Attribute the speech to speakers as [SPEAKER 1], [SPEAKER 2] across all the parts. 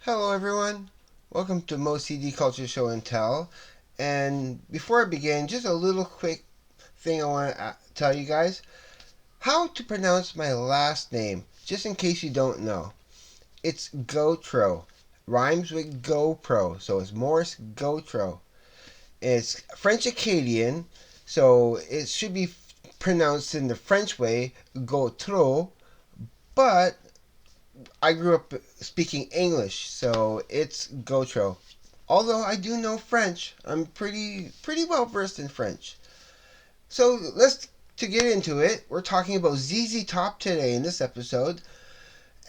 [SPEAKER 1] Hello everyone, welcome to Moe'S CD Culture Show and Tell. And before I begin, just a little quick thing I want to tell you guys. How to pronounce my last name, just in case you don't know. It's Gotro. Rhymes with GoPro, so it's Morse Gotro. It's French Acadian, so it should be pronounced in the French way, Gotro, but I grew up speaking English, so it's Gotro. Although I do know French, I'm pretty well versed in French. So to get into it, we're talking about ZZ Top today in this episode,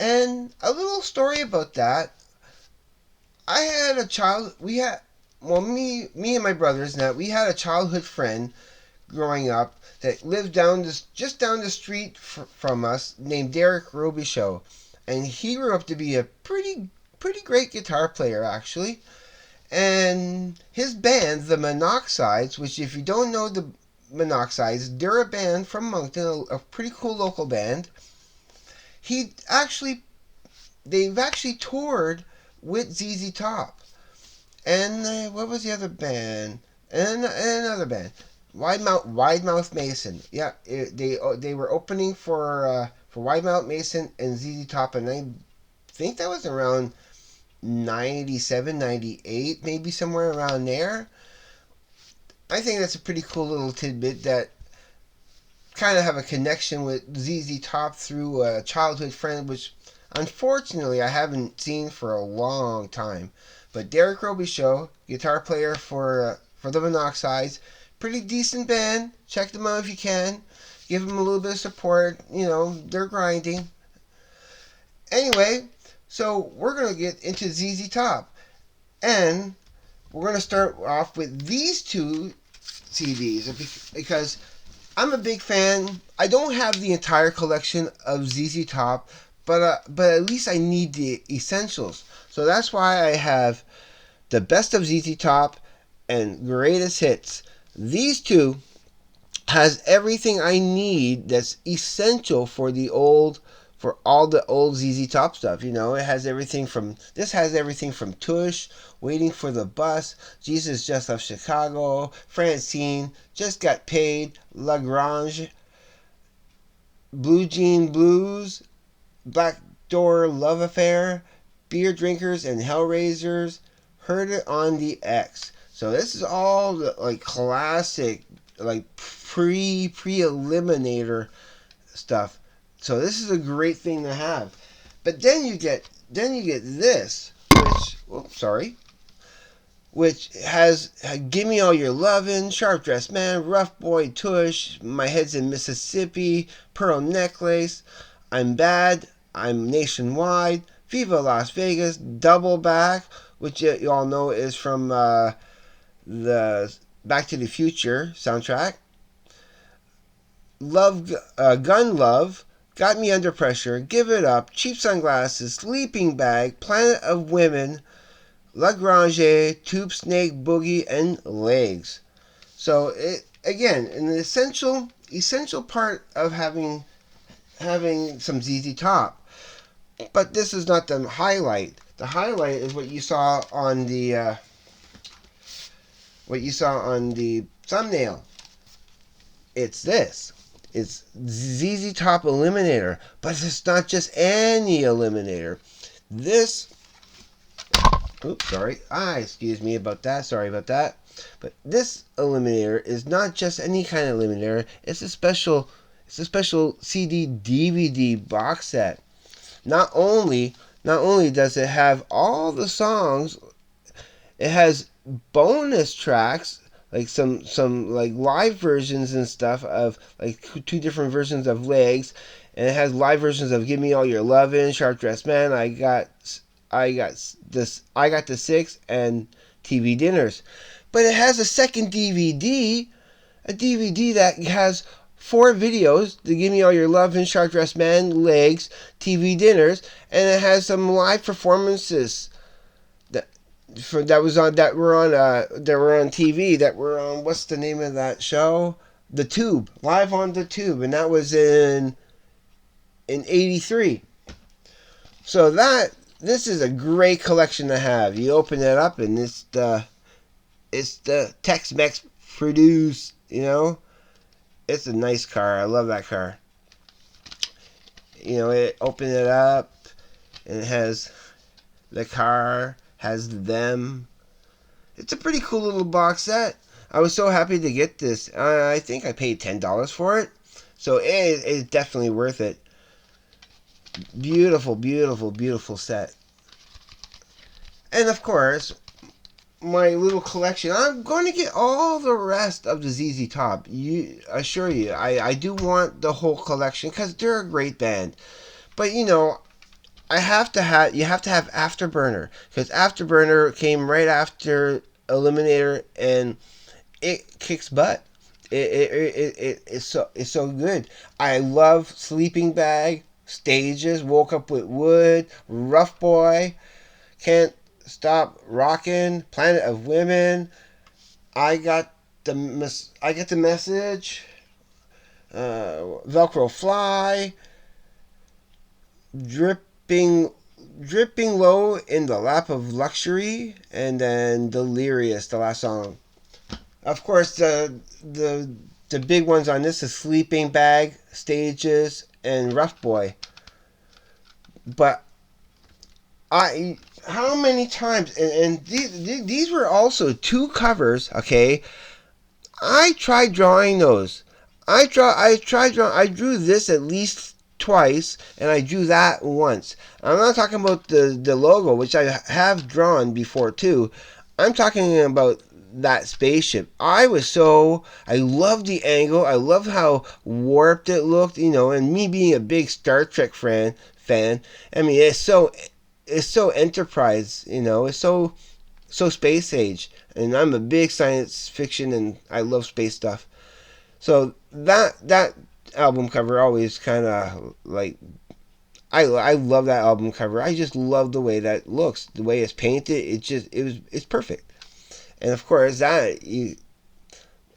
[SPEAKER 1] and a little story about that. I had a child. We had me and my brothers. Now we had a childhood friend growing up that lived just down the street from us, named Derek Robichaud, and he grew up to be a pretty great guitar player actually. And his band, the Monoxides, which if you don't know the Monoxides, they're a band from Moncton, a pretty cool local band. They've actually toured with ZZ Top. And what was the other band? And another band, Wide Mouth Mason. Yeah, they were opening for Wide Mouth Mason and ZZ Top, and I think that was around 97, 98, maybe somewhere around there. I think that's a pretty cool little tidbit that kind of have a connection with ZZ Top through a childhood friend, which unfortunately I haven't seen for a long time. But Derek Robichaud, guitar player for the Monoxides, pretty decent band. Check them out if you can. Give them a little bit of support. They're grinding. Anyway, so we're going to get into ZZ Top. And we're going to start off with these two CDs because I'm a big fan. I don't have the entire collection of ZZ Top, but at least I need the essentials. So that's why I have the best of ZZ Top and greatest hits. These two has everything I need that's essential for all the old ZZ Top stuff. It has everything from Tush, Waiting for the Bus, Jesus Just Left Chicago, Francine, Just Got Paid, La Grange, Blue Jean Blues, Black Door Love Affair, Beer Drinkers and Hellraisers, Heard It on the X. So this is all the classic, pre-Eliminator stuff. So this is a great thing to have. But then you get this, which has Give Me All Your Lovin', Sharp Dressed Man, Rough Boy Tush, My Head's in Mississippi, Pearl Necklace, I'm Bad, I'm Nationwide, Viva Las Vegas, Double Back, which you all know is from the Back to the Future soundtrack. Gun Love, Got Me Under Pressure, Give It Up, Cheap Sunglasses, Sleeping Bag, Planet of Women, La Grange, Tube Snake Boogie, and Legs. So an essential part of having some ZZ Top. But this is not the highlight. The highlight is what you saw on the thumbnail. It's this. It's ZZ Top Eliminator, but it's not just any Eliminator. Excuse me about that. Sorry about that. But this Eliminator is not just any kind of Eliminator. It's a special CD DVD box set. Not only does it have all the songs, it has bonus tracks, like some live versions and stuff of two different versions of Legs, and it has live versions of Give Me All Your Lovin', Sharp Dressed Man, I got the Six, and TV Dinners. But it has a second DVD, a DVD that has 4 videos: the Give Me All Your Lovin', Sharp Dressed Man, Legs, TV Dinners, and it has some live performances that were on TV, that were on, what's the name of that show? The Tube, live on the Tube, and that was in '83. So that this is a great collection to have. You open it up and it's the Tex-Mex produced. It's a nice car. I love that car. It open it up and it has the car, has them. It's a pretty cool little box set. I was so happy to get this. I think I paid $10 for it, so it's definitely worth it. Beautiful, beautiful, beautiful set. And of course, my little collection. I'm going to get all the rest of the ZZ Top. I assure you, I do want the whole collection because they're a great band. But you have to have Afterburner because Afterburner came right after Eliminator and it kicks butt. It's so good. I love Sleeping Bag, Stages, Woke Up with Wood, Rough Boy, Can't Stop Rockin', Planet of Women. I got the message. Velcro Fly, dripping low in the lap of luxury, and then Delirious, the last song. Of course, the big ones on this is Sleeping Bag, Stages, and Rough Boy. But how many times, and these were also two covers, okay? I tried drawing those. I drew this at least twice, and I drew that once. I'm not talking about the logo, which I have drawn before too. I'm talking about that spaceship. I love the angle. I love how warped it looked, and me being a big Star Trek fan. I mean, it's so Enterprise, it's so space age, and I'm a big science fiction and I love space stuff. So that album cover always kind of like I love that album cover. I just love the way that looks, the way it's painted. It's perfect. And of course that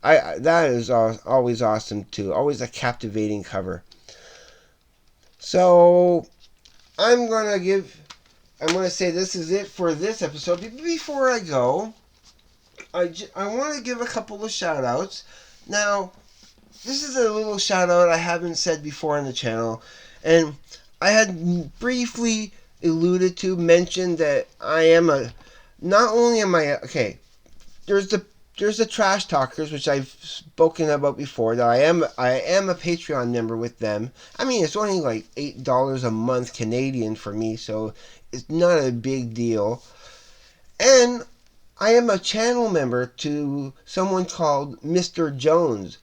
[SPEAKER 1] is always awesome too. Always a captivating cover. So I'm gonna say this is it for this episode. Before I go, I want to give a couple of shout outs. Now, this is a little shout out I haven't said before on the channel, and I had briefly mentioned that not only am I, okay, there's the Trash Talkers, which I've spoken about before, that I am a Patreon member with them. I mean, it's only like $8 a month Canadian for me, so it's not a big deal. And I am a channel member to someone called Mr. Jones.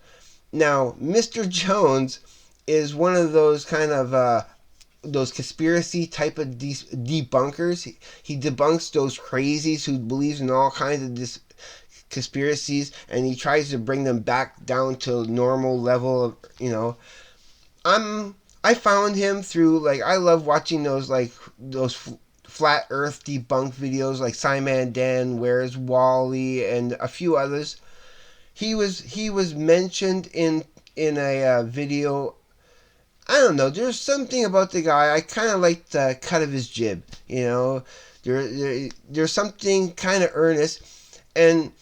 [SPEAKER 1] Now, Mr. Jones is one of those kind of those conspiracy type of debunkers. He debunks those crazies who believes in all kinds of conspiracies, and he tries to bring them back down to normal level of. I found him through, like, I love watching those flat earth debunk videos like Simon Dan, Where's Wally, and a few others. He was mentioned in a video. I don't know. There's something about the guy. I kind of like the cut of his jib. There's something kind of earnest, and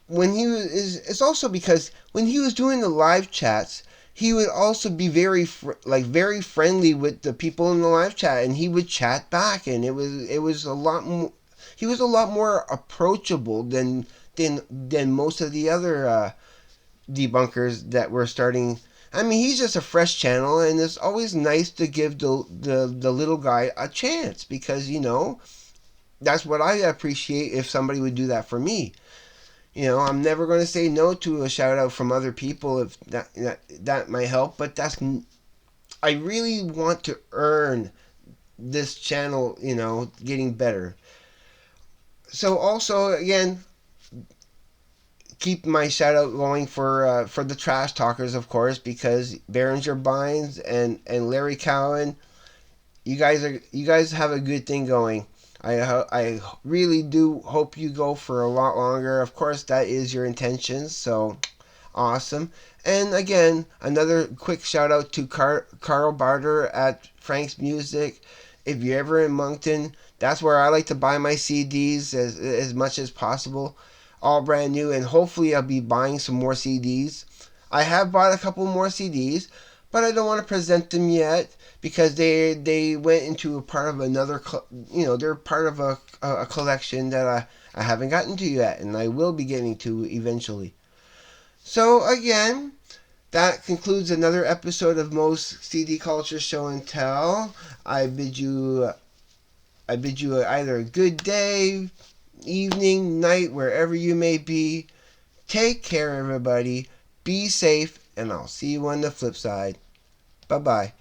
[SPEAKER 1] when he was, it's also because when he was doing the live chats, he would also be very friendly with the people in the live chat, and he would chat back, and it was a lot more. He was a lot more approachable than most of the other debunkers that were starting. I mean, he's just a fresh channel, and it's always nice to give the little guy a chance because that's what I appreciate if somebody would do that for me. I'm never going to say no to a shout out from other people if that might help, but I really want to earn this channel, getting better. So also, again, keep my shout out going for the Trash Talkers, of course, because Behringer Bynes and Larry Cowan, you guys have a good thing going. I really do hope you go for a lot longer. Of course, that is your intention. So Awesome. And again, another quick shout out to Carl Barter at Frank's Music. If you're ever in Moncton, that's where I like to buy my CDs as much as possible. All brand new, and hopefully I'll be buying some more CDs. I have bought a couple more CDs, but I don't want to present them yet because they went into a part of another, they're part of a collection that I haven't gotten to yet, and I will be getting to eventually. So again, that concludes another episode of Moe'S CD Culture Show and Tell. I bid you either a good day, evening, night, wherever you may be. Take care, everybody. Be safe, and I'll see you on the flip side. Bye bye.